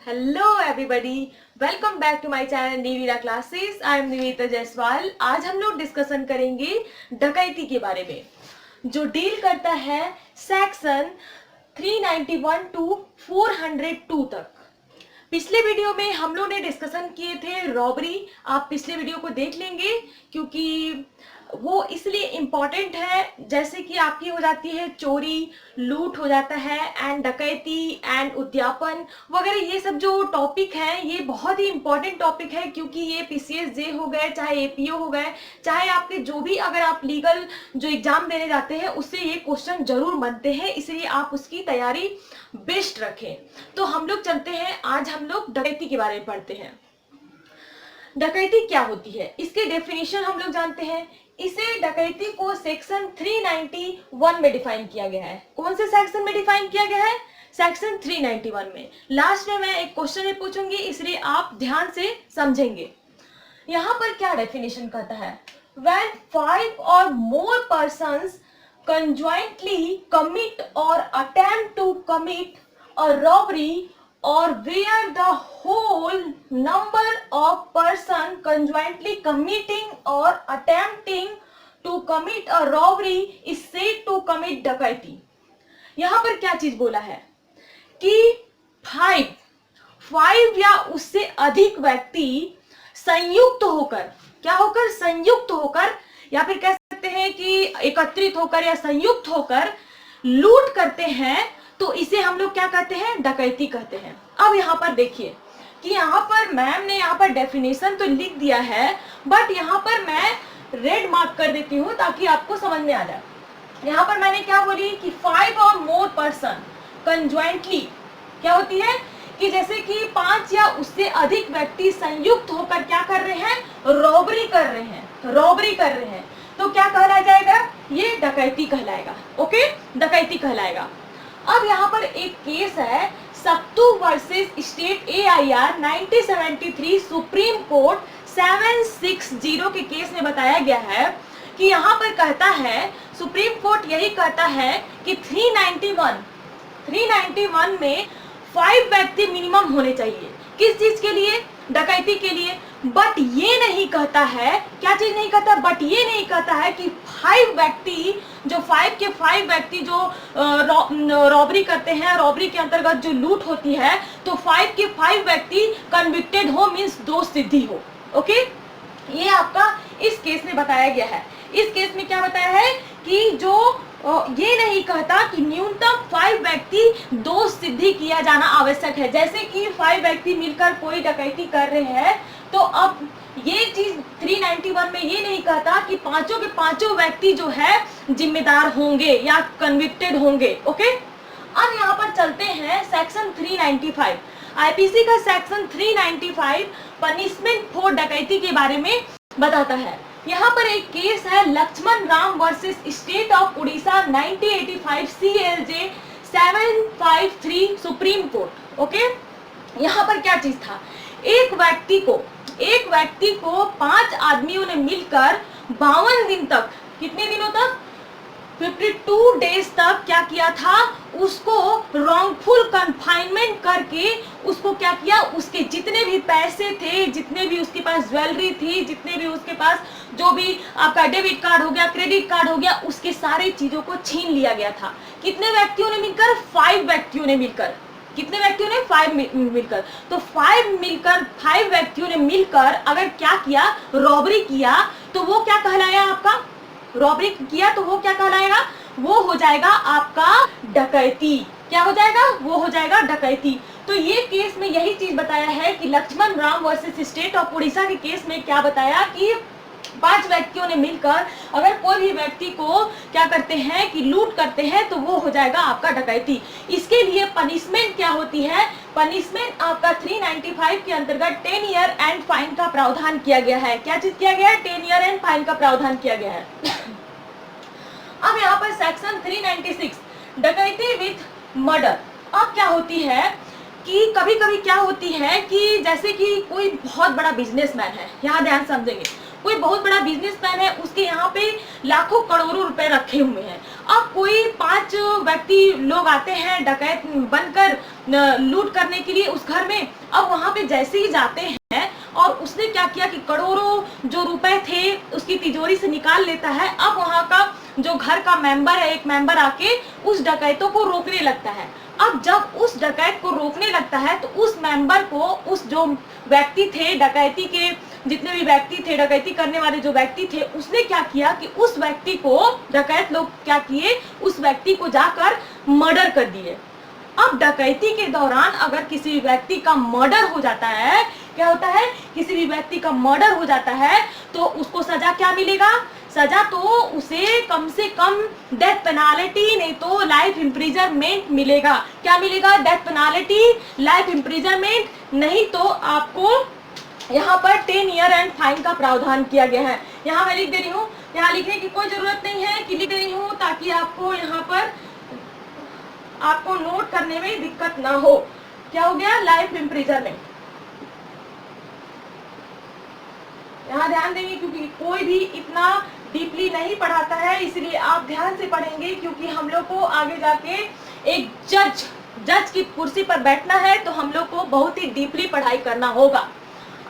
Hello everybody, welcome back to my channel Nivira classes. I am Nivita Jaiswal. आज हम लोग discussion करेंगे डकैती के बारे में, जो डील करता है सेक्शन 391 टू 402 तक। पिछले वीडियो में हम लोग ने डिस्कशन किए थे रॉबरी। आप पिछले वीडियो को देख लेंगे क्योंकि वो इसलिए इम्पॉर्टेंट है, जैसे कि आपकी हो जाती है चोरी, लूट हो जाता है, एंड डकैती एंड उद्यापन वगैरह। ये सब जो टॉपिक है ये बहुत ही इम्पॉर्टेंट टॉपिक है, क्योंकि ये पीसीएस जे हो गए, चाहे एपीओ हो गए, चाहे आपके जो भी, अगर आप लीगल जो एग्जाम देने जाते हैं उससे ये क्वेश्चन जरूर बनते हैं, इसलिए आप उसकी तैयारी बेस्ट रखें। तो हम लोग चलते हैं, आज हम लोग डकैती के बारे में पढ़ते हैं। डकैती क्या होती है, इसके डेफिनेशन हम लोग जानते हैं। इसे डकैती को सेक्शन 391 में डिफाइन किया गया है। कौन से सेक्शन में डिफाइन किया गया है? सेक्शन 391 में। लास्ट में मैं एक क्वेश्चन पूछूंगी, इसलिए आप ध्यान से समझेंगे। यहाँ पर क्या डेफिनेशन कहता है? When 5 or more persons conjointly commit or attempt to commit a robbery, or where the whole number of person conjointly committing or attempting to commit a robbery is said to commit डकैती। यहाँ पर क्या चीज बोला है कि 5 या उससे अधिक व्यक्ति संयुक्त होकर, क्या होकर? संयुक्त होकर, या फिर कह सकते हैं कि एकत्रित होकर या संयुक्त होकर लूट करते हैं, तो इसे हम लोग क्या कहते हैं? डकैती कहते हैं। अब यहाँ पर देखिए कि यहाँ पर मैम ने यहाँ पर डेफिनेशन तो लिख दिया है, बट यहाँ पर मैं रेड मार्क कर देती हूँ ताकि आपको समझ में आ जाए। यहाँ पर मैंने क्या बोली कि 5 और मोर पर्सन कंजॉइंटली क्या होती है कि जैसे कि 5 या उससे अधिक व्यक्ति संयुक्त होकर क्या कर रहे हैं? रॉबरी कर रहे हैं, रॉबरी कर रहे हैं, तो क्या कहलाया जाएगा? ये डकैती कहलाएगा। ओके, डकैती कहलाएगा। अब यहाँ पर एक केस है Saktu versus state AIR 1973 supreme court 760 के केस में बताया गया है कि यहाँ पर कहता है, सुप्रीम कोर्ट यही कहता है कि 391 में 5 व्यक्ति मिनिमम होने चाहिए। किस चीज के लिए? डकैती के लिए। बट ये नहीं कहता है, क्या चीज नहीं कहता? बट ये नहीं कहता है कि 5 व्यक्ति, जो 5 व्यक्ति जो रॉबरी करते हैं, रॉबरी के अंतर्गत जो लूट होती है, तो 5 व्यक्ति कन्विक्टेड हो, मीन्स दोष सिद्धि हो। ओके, ये आपका इस केस में बताया गया है। इस केस में क्या बताया है कि जो ये नहीं कहता कि न्यूनतम 5 व्यक्ति दोष सिद्धि किया जाना आवश्यक है। जैसे कि 5 व्यक्ति मिलकर कोई डकैती कर रहे हैं, तो अब ये चीज 391 में ये नहीं कहता कि पांचों के पांचों व्यक्ति जो है जिम्मेदार होंगे या कन्विक्टेड होंगे। ओके, अब यहाँ पर चलते हैं सेक्शन 395। आईपीसी का सेक्शन 395 पनिशमेंट फॉर डकैती के बारे में बताता है। यहाँ पर एक केस है Laxman Ram versus state of Orissa 1985 CLJ 753 supreme court. Okay, यहाँ पर क्या चीज था? एक व्यक्ति को 5 आदमियों ने मिलकर 52 दिन तक, कितने दिनों तक? 52 डेज तक क्या किया था? उसको रॉन्गफुल कन्फाइनमेंट करके उसको क्या किया? उसके जितने भी पैसे थे, जितने भी उसके पास ज्वेलरी थी, जितने भी उसके पास जो भी आपका डेबिट कार्ड हो गया, क्रेडिट कार्ड हो गया, उसके सारी चीजों को छीन लिया गया था। कितने व्यक्तियों ने मिलकर? 5 व्यक्तियों ने मिलकर। कितने व्यक्तियों ने? 5 मिलकर। तो 5 व्यक्तियों ने मिलकर अगर क्या किया? रॉबरी किया, तो वो क्या कहलाया? आपका रॉबरी किया तो वो क्या कहलाएगा? वो हो जाएगा आपका डकैती। क्या हो जाएगा? वो हो जाएगा डकैती। तो ये केस में यही चीज बताया है कि Laxman Ram versus state of Orissa के केस में क्या बताया कि 5 व्यक्तियों ने मिलकर अगर कोई भी व्यक्ति को क्या करते हैं कि लूट करते हैं, तो वो हो जाएगा आपका डकैती। इसके लिए पनिशमेंट क्या होती है? पनिशमेंट आपका 395 के अंतर्गत 10 ईयर एंड फाइन का प्रावधान किया गया है। क्या चीज किया गया है? 10 ईयर एंड फाइन का प्रावधान किया गया है। अब यहाँ पर सेक्शन 396 डकैती विथ मर्डर। अब क्या होती है कि कभी कभी क्या होती है कि जैसे कि कोई बहुत बड़ा बिजनेसमैन है, यहाँ ध्यान समझेंगे, कोई बहुत बड़ा बिजनेसमैन है, उसके यहाँ पे लाखों करोड़ों रुपए रखे हुए हैं। अब कोई 5 5 व्यक्ति लोग आते हैं डकैत बनकर लूट करने के लिए उस घर में। अब वहां पे जैसे ही जाते हैं और उसने क्या किया कि करोड़ों जो रुपए थे उसकी तिजोरी से निकाल लेता है। अब वहां का जो घर का मेंबर है, एक मेंबर आके उस डकैतों को रोकने लगता है। अब जब उस डकैत को रोकने लगता है तो उस मेंबर को, उस जो व्यक्ति थे डकैती के, जितने भी व्यक्ति थे डकैती करने वाले जो व्यक्ति थे, उसने क्या किया कि उस व्यक्ति को, डकैत लोग क्या किए, उस व्यक्ति को जाकर मर्डर कर दिए। अब डकैती के दौरान अगर किसी व्यक्ति का मर्डर हो जाता है, क्या होता है, किसी भी व्यक्ति का मर्डर हो जाता है तो उसको सजा क्या मिलेगा? सजा तो उसे कम से कम डेथ पेनाल्टी नहीं तो लाइफ इम्प्रिजनमेंट मिलेगा। क्या मिलेगा? डेथ पेनाल्टी, लाइफ इम्प्रिजनमेंट, नहीं तो आपको यहाँ पर 10 ईयर एंड फाइन का प्रावधान किया गया है। यहाँ मैं लिख दे रही हूँ, यहाँ लिखने की कोई जरूरत नहीं है कि लिख दे रही हूँ ताकि आपको यहाँ पर आपको नोट करने में दिक्कत ना हो। क्या हो गया? Life imprisonment. यहाँ ध्यान देंगे क्योंकि कोई भी इतना डीपली नहीं पढ़ाता है, इसलिए आप ध्यान से पढ़ेंगे क्योंकि हम लोग को आगे जाके एक जज की कुर्सी पर बैठना है तो हम लोग को बहुत ही डीपली पढ़ाई करना होगा।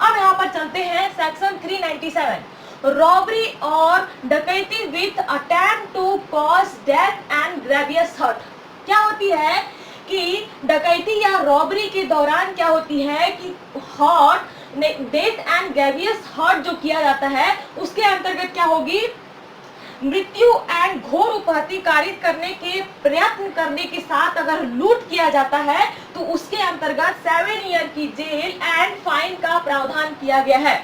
अब यहाँ पर चलते हैं सेक्शन 397, रॉबरी और dacoity with attempt to cause death and grievous hurt. क्या होती है कि डकैती या रॉबरी के दौरान क्या होती है कि hurt, death and grievous hurt जो किया जाता है उसके अंतर्गत क्या होगी? मृत्यु एंड घोर उपाधि कारित करने के प्रयत्न करने के साथ अगर लूट किया जाता है तो उसके अंतर्गत 7 ईयर की जेल एंड फाइन का प्रावधान किया गया है।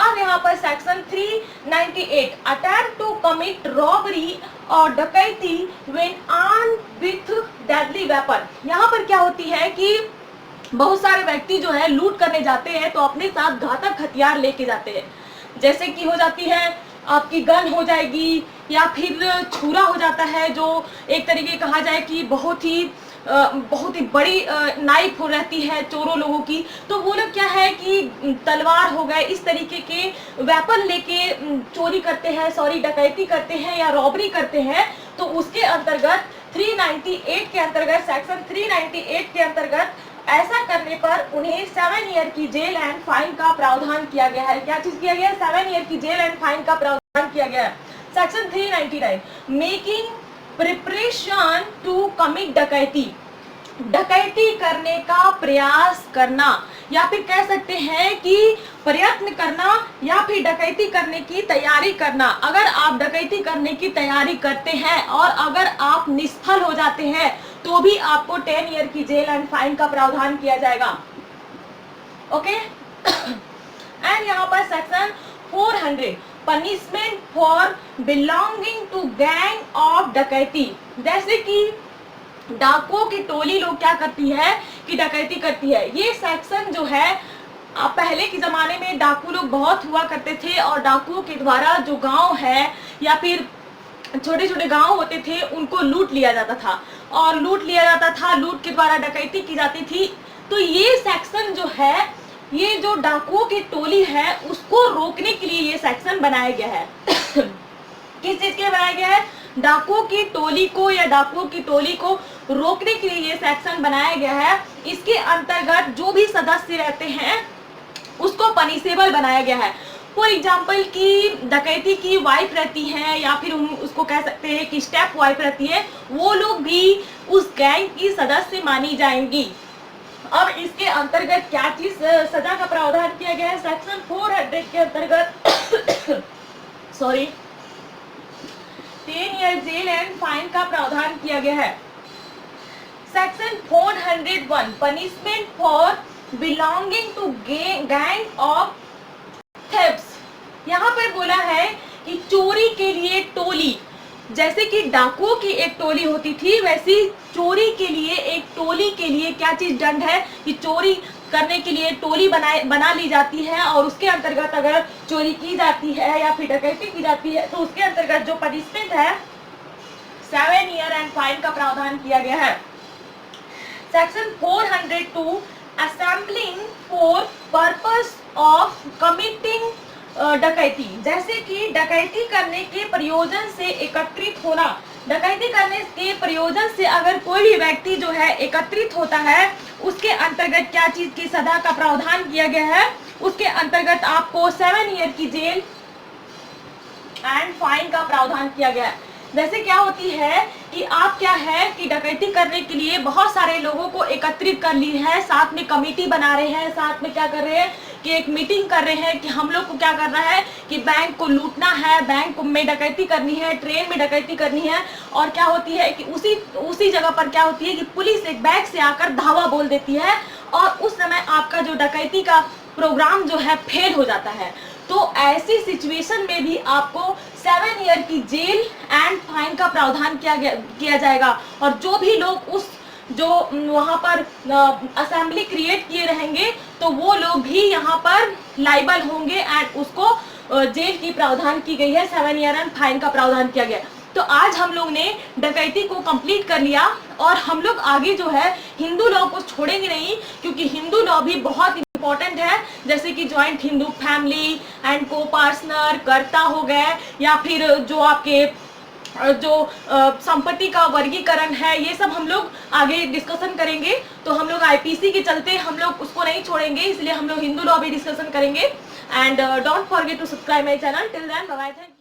अब यहाँ पर section 398, attempt to commit robbery और dacoity when armed with deadly weapon. यहाँ पर क्या होती है कि बहुत सारे व्यक्ति जो है लूट करने जाते हैं तो अपने साथ घातक हथियार लेके जाते हैं, जैसे कि हो जाती है आपकी गन हो जाएगी या फिर छुरा हो जाता है, जो एक तरीके कहा जाए कि बहुत ही बड़ी नाइफ हो रहती है चोरों लोगों की। तो वो लोग क्या है कि तलवार हो गए, इस तरीके के वेपन लेके चोरी करते हैं, डकैती करते हैं या रॉबरी करते हैं। तो उसके अंतर्गत 398 के अंतर्गत, सेक्शन 398 के अंतर्गत ऐसा करने पर उन्हें 7 ईयर की जेल एंड फाइन का प्रावधान किया गया है। क्या चीज किया गया है? 7 ईयर की जेल एंड फाइन का प्रावधान किया गया है। Section 399, making preparation to commit dacoity, dacoity करने का प्रयास करना या फिर कह सकते हैं कि प्रयत्न करना या फिर डकैती करने की तैयारी करना। अगर आप डकैती करने की तैयारी करते हैं और अगर आप निष्फल हो जाते हैं तो भी आपको 10 ईयर की जेल एंड फाइन का प्रावधान किया जाएगा। ओके एंड यहाँ पर section 400, punishment for belonging to gang of dacoity. जैसे कि डाकुओं की टोली लोग क्या करती है कि डकैती करती है। ये सेक्शन जो है पहले के जमाने में डाकू लोग बहुत हुआ करते थे और डाकुओं के द्वारा जो गांव है या फिर छोटे छोटे गांव होते थे उनको लूट लिया जाता था और लूट के द्वारा डकैती की जाती थी। तो ये सेक्शन जो है, ये जो डाकुओं की टोली है उसको रोकने के लिए ये सेक्शन बनाया गया है। किस चीज के लिए बनाया गया है? डाकुओं की टोली को या डाकुओं की टोली को रोकने के लिए ये सेक्शन बनाया गया है। इसके अंतर्गत जो भी सदस्य रहते हैं उसको पनिशेबल बनाया गया है। फॉर एग्जाम्पल की डकैती की वाइफ रहती है या फिर उसको कह सकते हैं कि स्टेप वाइफ रहती है, वो लोग भी उस गैंग की सदस्य मानी जाएंगी। अब इसके अंतर्गत क्या चीज सजा का प्रावधान किया गया है? सेक्शन 400 के अंतर्गत 10 ईयर जेल एंड फाइन का प्रावधान किया गया है। Section 401, punishment for belonging to gang of thefts. यहाँ पर बोला है कि चोरी के लिए टोली, जैसे कि डाकुओं की एक टोली होती थी वैसी चोरी के लिए एक टोली के लिए क्या चीज दंड है कि चोरी करने के लिए टोली बना ली जाती है और उसके अंतर्गत अगर चोरी की जाती है या फिर डकैती की जाती है तो उसके अंतर्गत जो पनिशमेंट है 7 ईयर एंड फाइन का प्रावधान किया गया है। Section 402, assembling for purpose of committing डकैती। जैसे कि डकैती करने के प्रयोजन से एकत्रित होना, डकैती करने के प्रयोजन से अगर कोई भी व्यक्ति जो है एकत्रित होता है, उसके अंतर्गत क्या चीज की सजा का प्रावधान किया गया है, उसके अंतर्गत आपको 7 ईयर की जेल एंड फाइन का प्रावधान किया गया है। जैसे क्या होती है कि आप क्या है कि डकैती करने के लिए बहुत सारे लोगों को एकत्रित कर ली है, साथ में कमेटी बना रहे हैं, साथ में क्या कर रहे हैं कि एक मीटिंग कर रहे हैं कि हम लोग को क्या करना है कि बैंक को लूटना है, बैंक में डकैती करनी है, ट्रेन में डकैती करनी है। और क्या होती है कि उसी जगह पर क्या होती है कि पुलिस एक बैग से आकर धावा बोल देती है और उस समय आपका जो डकैती का प्रोग्राम जो है फेल हो जाता है। तो ऐसी सिचुएशन में भी आपको 7 ईयर की जेल एंड फाइन का प्रावधान किया जाएगा। और जो भी लोग जो वहां पर असेंबली क्रिएट किए रहेंगे तो वो लोग भी यहाँ पर लाइबल होंगे एंड उसको जेल की प्रावधान की गई है, 7 ईयर एंड फाइन का प्रावधान किया गया। तो आज हम लोग ने डकैती को कंप्लीट कर लिया और हम लोग आगे जो है हिंदू लॉ को छोड़ेंगे नहीं, क्योंकि हिंदू लॉ भी बहुत इम्पोर्टेंट है। जैसे कि जॉइंट हिंदू फैमिली एंड को पार्टनर कर्ता हो गए, या फिर जो आपके संपत्ति का वर्गीकरण है, ये सब हम लोग आगे डिस्कशन करेंगे। तो हम लोग आईपीसी के चलते हम लोग उसको नहीं छोड़ेंगे, इसलिए हम लोग हिंदू लॉ भी डिस्कशन करेंगे। And don't forget to subscribe my channel. Till then bye bye.